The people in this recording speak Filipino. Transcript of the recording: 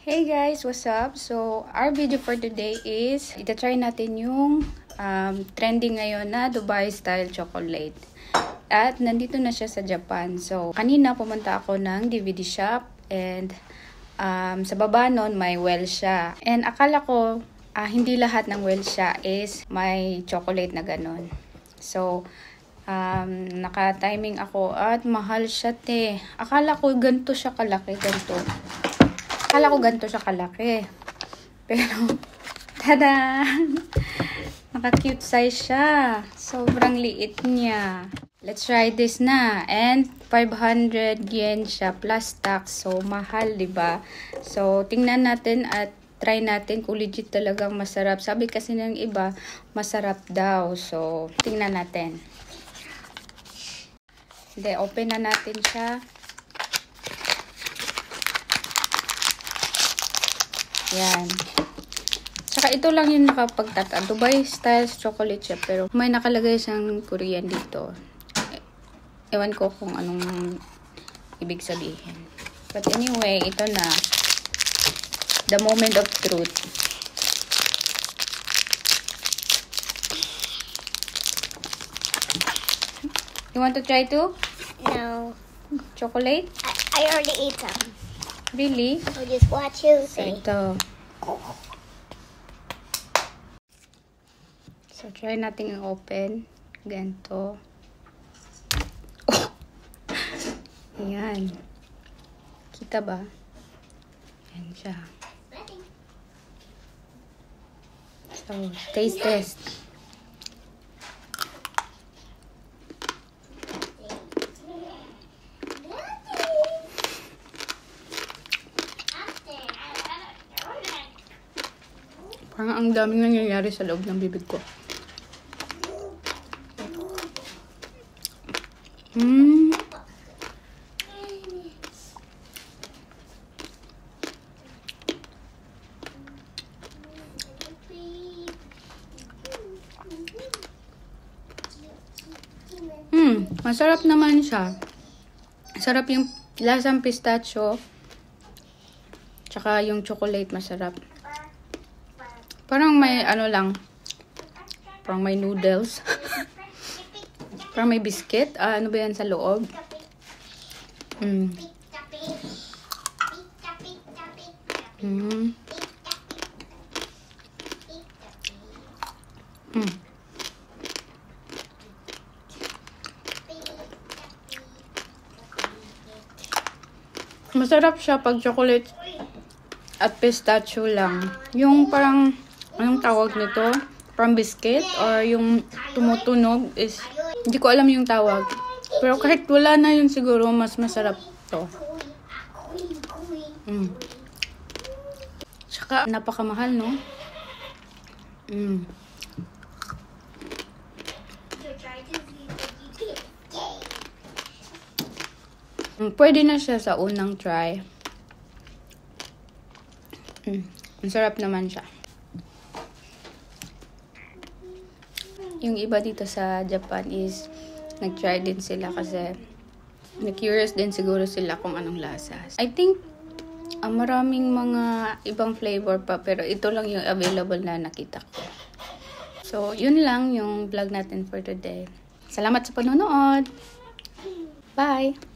Hey guys, what's up? So, our video for today is ita-try natin yung trending ngayon na Dubai style chocolate. At nandito na siya sa Japan. So, kanina pumunta ako ng DVD shop and sa baba nun may well siya. And akala ko hindi lahat ng well siya is may chocolate na ganun. So, naka-timing ako at mahal siya te. Akala ko ganito siya kalaki, ganito. Akala ko ganito siya kalaki. Pero, tada! Naka-cute size siya. Sobrang liit niya. Let's try this na. And 500 yen siya plus tax. So, mahal, diba? So, tingnan natin at try natin kung legit talagang masarap. Sabi kasi ng iba, masarap daw. So, tingnan natin. Hindi, open na natin siya. Yan. Saka ito lang yung nakapagtata. Dubai style chocolate siya. Pero may nakalagay siyang Korean dito. Ewan ko kung anong ibig sabihin. But anyway, ito na. The moment of truth. You want to try too? No. Chocolate? I already ate some. Really? So just watch you say. Ito. So, try natin i-open. Ganito. Oh! Ayan. Kita ba? Ayan siya. So, taste test. Parang ang daming nangyayari sa loob ng bibig ko. Masarap naman siya. Sarap yung lasang pistachio. Tsaka yung chocolate masarap. Parang may ano lang. Parang may noodles. Parang may biscuit. Ano ba yan sa loob? Masarap siya pag chocolate at pistachio lang. Yung parang anong tawag nito? From biscuit or yung tumutunog is hindi ko alam yung tawag. Pero kahit wala na yun siguro mas masarap to. Tsaka napakamahal, no? Pwede na siya sa unang try. Ang sarap naman siya. Yung iba dito sa Japan is nag-try din sila kasi na-curious din siguro sila kung anong lasa. I think maraming mga ibang flavor pa pero ito lang yung available na nakita ko. So, yun lang yung vlog natin for today. Salamat sa panonood! Bye!